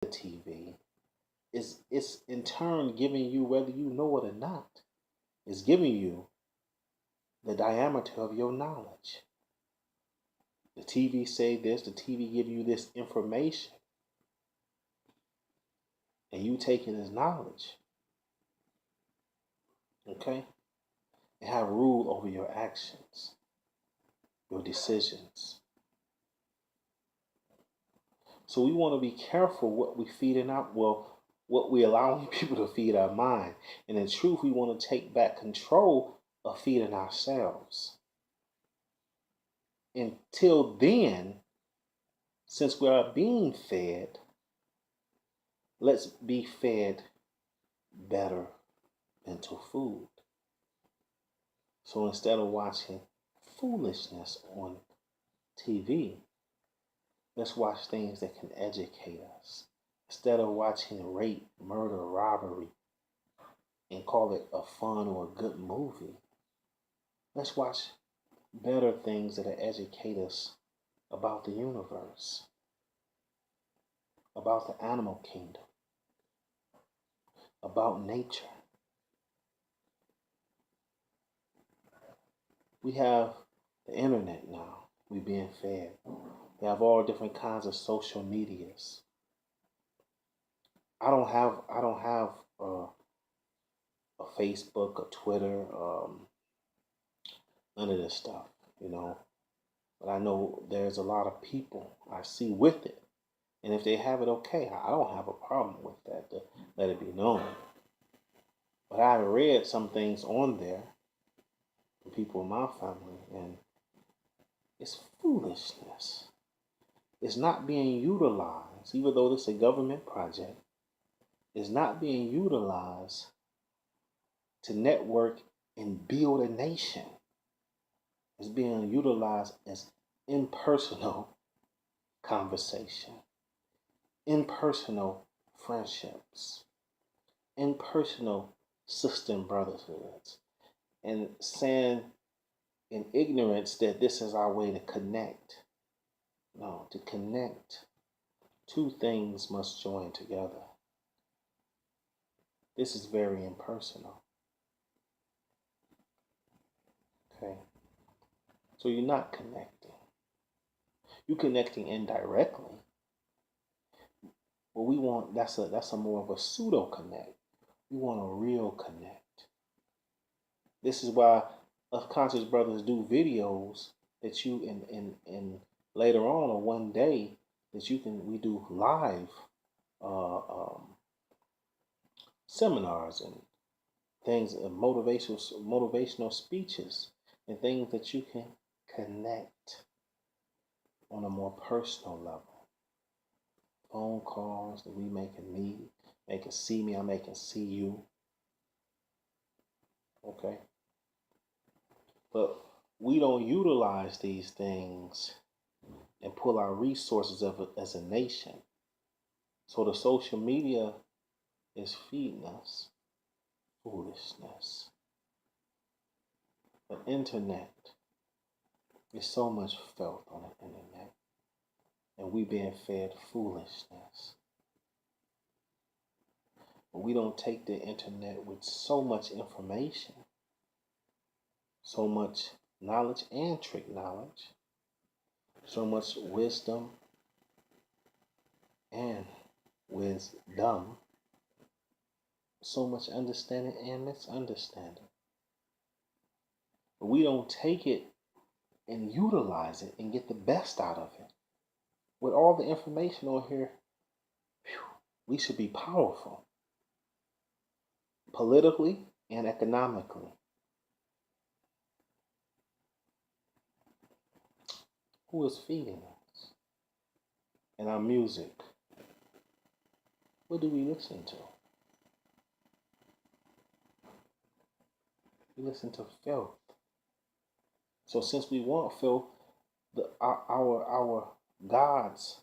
the TV is it's in turn giving you, whether you know it or not, is giving you the diameter of your knowledge. The TV say this, the TV give you this information, and you take it as knowledge, okay? And have rule over your actions, your decisions. So we want to be careful what we feed in our, well, what we allowing people to feed our mind. And in truth, we want to take back control of feeding ourselves. Until then, since we are being fed, let's be fed better mental food. So instead of watching foolishness on TV, let's watch things that can educate us. Instead of watching rape, murder, robbery, and call it a fun or a good movie, let's watch better things that educate us about the universe, about the animal kingdom, about nature. We have the internet now. We're being fed. We have all different kinds of social medias. I don't have a Facebook, a Twitter, none of this stuff, you know. But I know there's a lot of people I see with it. And if they have it, okay, I don't have a problem with that, to let it be known. But I read some things on there from people in my family, and it's foolishness. It's not being utilized, even though this is a government project, it's not being utilized to network and build a nation. It's being utilized as impersonal conversation, impersonal friendships, impersonal sister and brotherhoods, and saying in ignorance that this is our way to connect. No, to connect, two things must join together. This is very impersonal. Okay? So you're not connecting. You're connecting indirectly. But we want that's a more of a pseudo connect. We want a real connect. This is why us conscious brothers do videos that you in later on or one day that we do live uh, um, seminars and things, motivational speeches and things that you can connect on a more personal level. Phone calls that we making me, making see me, I making see you. Okay? But we don't utilize these things and pull our resources of it as a nation. So the social media is feeding us foolishness. The internet is so much filth on the internet, and we being fed foolishness. But we don't take the internet with so much information, so much knowledge and trick knowledge, so much wisdom and wisdom, so much understanding and misunderstanding. But we don't take it and utilize it and get the best out of it. With all the information on here, we should be powerful politically and economically. Who is feeding us? And our music, what do we listen to? We listen to filth. So since we want filth, our gods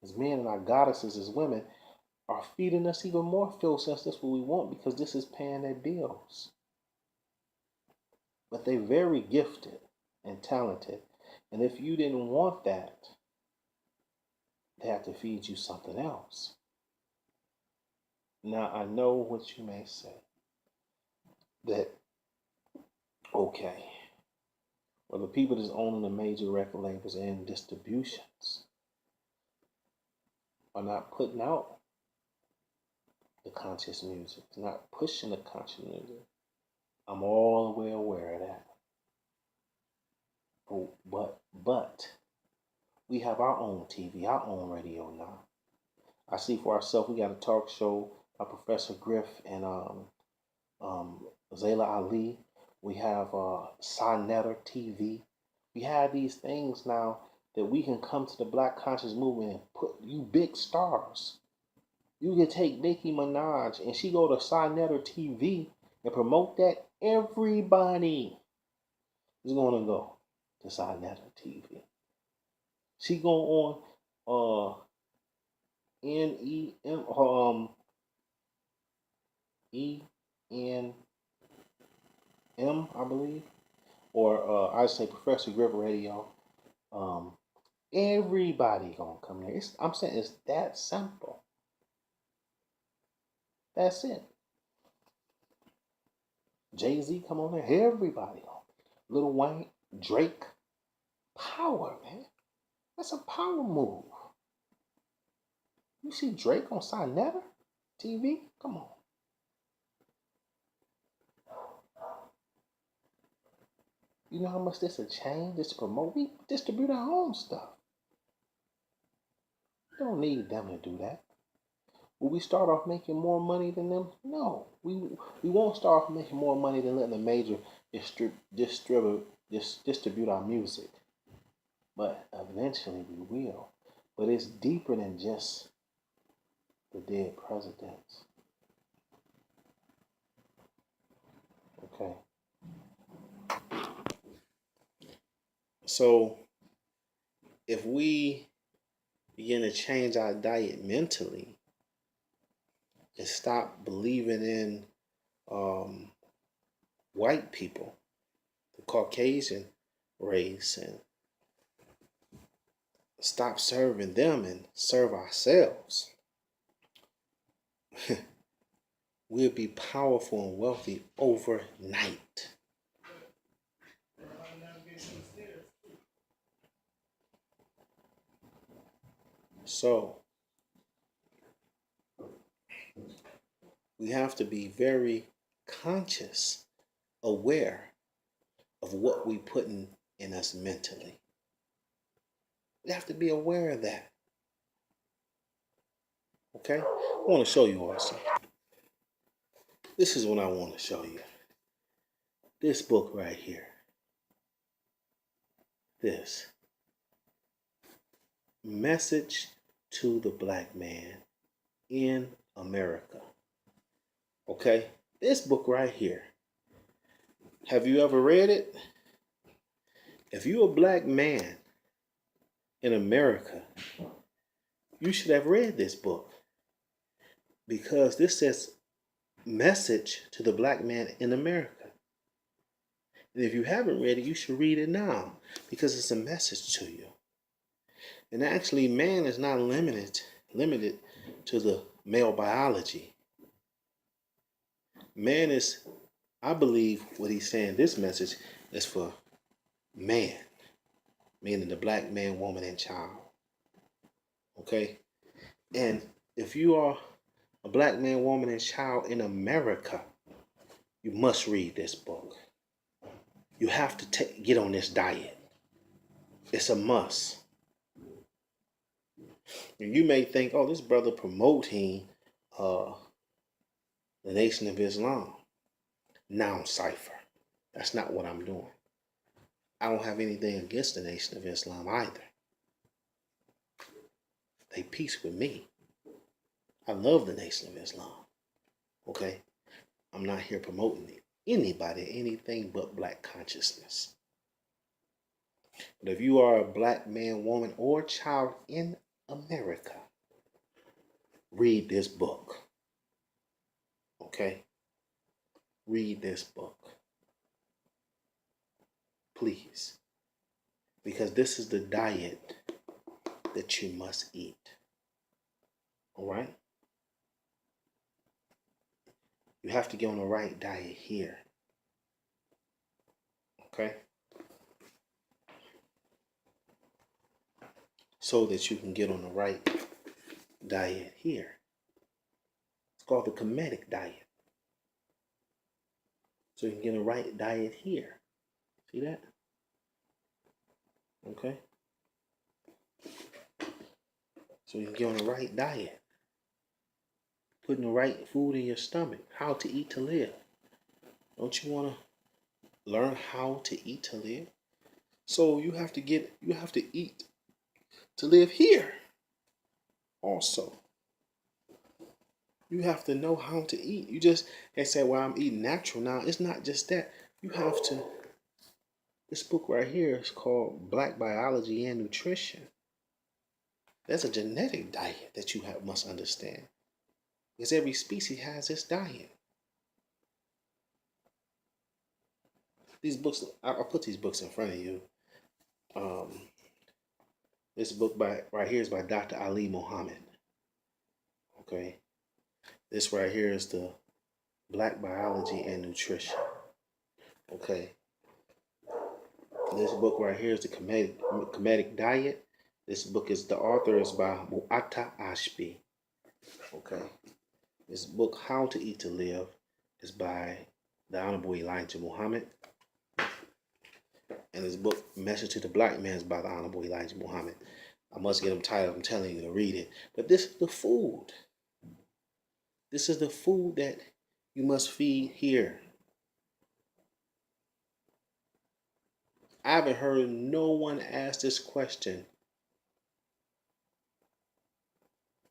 as men and our goddesses as women are feeding us even more filth, since that's what we want, because this is paying their bills. But they're very gifted and talented. And if you didn't want that, they have to feed you something else. Now, I know what you may say that, okay, well, the people that's owning the major record labels and distributions are not putting out the conscious music, not pushing the conscious music. I'm all the way aware of that. But we have our own TV, our own radio now. I see for ourselves, we got a talk show by Professor Griff and Zayla Ali. We have Sonetter TV. We have these things now that we can come to the Black Conscious Movement and put you big stars. You can take Nicki Minaj and she go to Sonetter TV and promote that. Everybody is going to go to Sonetter TV. She go on NEM ENM, I believe, or I say Professor Griff Radio. Everybody gonna come there. I'm saying it's that simple. That's it. Jay-Z come on there. Everybody on. Lil Wayne, Drake. Power, man. That's a power move. You see Drake on Sonetter TV? Come on. You know how much this will change? This to promote? We distribute our own stuff. We don't need them to do that. Will we start off making more money than them? No. We won't start off making more money than letting the major distribute our music. But eventually we will. But it's deeper than just the dead presidents. Okay. So if we begin to change our diet mentally and stop believing in white people, the Caucasian race, and stop serving them and serve ourselves, we'll be powerful and wealthy overnight. So we have to be very conscious, aware of what we putting in us mentally. We have to be aware of that. Okay? I want to show you also. This is what I want to show you. This book right here. This. Message to the Black Man in America. Okay? This book right here. Have you ever read it? If you're a black man in America, you should have read this book. Because this says message to the black man in America. And if you haven't read it, you should read it now. Because it's a message to you. And actually, man is not limited to the male biology. Man is, I believe what he's saying, this message is for man, meaning the black man, woman, and child. Okay? And if you are a black man, woman, and child in America, you must read this book. You have to get on this diet. It's a must. And you may think, oh, this brother promoting the Nation of Islam. Noun cipher. That's not what I'm doing. I don't have anything against the Nation of Islam either. They peace with me. I love the Nation of Islam. Okay? I'm not here promoting anybody, anything but black consciousness. But if you are a black man, woman, or child in America, read this book. Okay? Read this book. Please. Because this is the diet that you must eat. All right? You have to get on the right diet here. Okay? So that you can get on the right diet here. It's called the Kemetic diet. So you can get on the right diet here. See that? Okay? So you can get on the right diet. Putting the right food in your stomach. How to eat to live. Don't you want to learn how to eat to live? So you have to eat to live here. Also, you have to know how to eat. You just can't say, well, I'm eating natural now. It's not just that. You have to. This book right here is called Black Biology and Nutrition. There's a genetic diet that you must understand. Because every species has its diet. These books, I'll put these books in front of you. This book right here is by Dr. Ali Muhammad. Okay. This right here is the Black Biology and Nutrition. Okay. This book right here is the Kemetic Diet. This book the author is by Mu'atta Ashby. Okay. This book, How to Eat to Live, is by the Honorable Elijah Muhammad. And this book, Message to the Black Man, is by the Honorable Elijah Muhammad. I must get them titled. I'm telling you to read it. But this is the food. This is the food that you must feed here. I haven't heard no one ask this question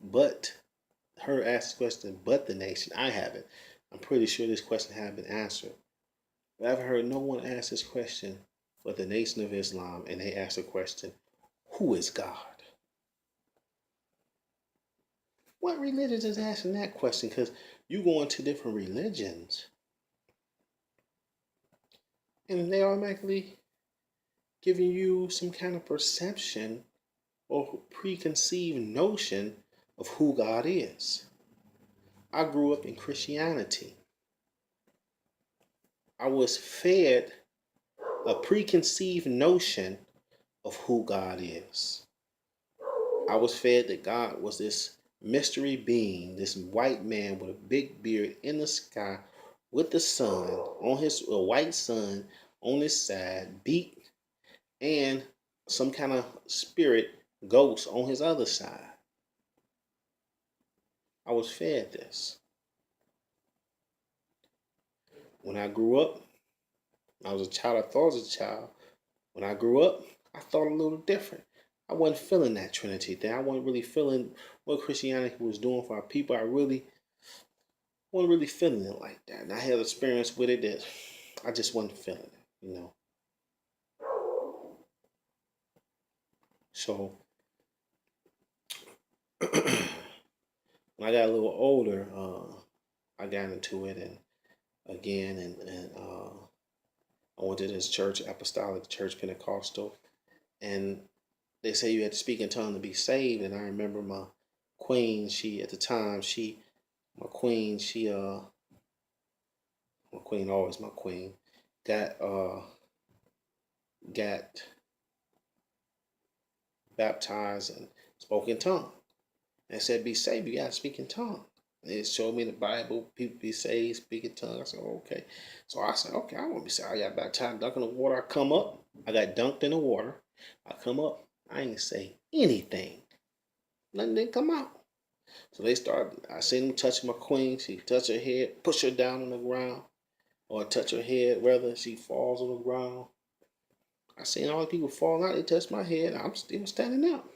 but the nation. I haven't. I'm pretty sure this question has been answered. But I haven't heard no one ask this question but the Nation of Islam, and they ask the question, who is God? What religion is asking that question? Because you go into different religions and they automatically giving you some kind of perception or preconceived notion of who God is. I grew up in Christianity. I was fed a preconceived notion of who God is. I was fed that God was this mystery being, this white man with a big beard in the sky with the sun on his white sun on his side, beat, and some kind of spirit ghost on his other side. I was fed this. When I grew up, I was a child. I thought I was a child. When I grew up, I thought a little different. I wasn't feeling that Trinity thing. I wasn't really feeling what Christianity was doing for our people. I wasn't really feeling it like that. And I had experience with it that I just wasn't feeling it, you know. So when I got a little older, I got into it and I went to this church, Apostolic Church Pentecostal, and they say you had to speak in tongues to be saved. And I remember my queen, my queen, always my queen, got baptized and spoke in tongues. And it said, be saved, you gotta speak in tongues. And it showed me in the Bible, people be saved, speak in tongues. I said, okay. So I said, okay, I want to be saved. I got baptized, dunked in the water. I come up, I got dunked in the water. I come up, I ain't say anything. Nothing didn't come out. So they started, I seen them touch my queen. She touch her head, push her down on the ground, or touch her head, whether she falls on the ground. I seen all the people fall out. They touched my head. I'm still standing up.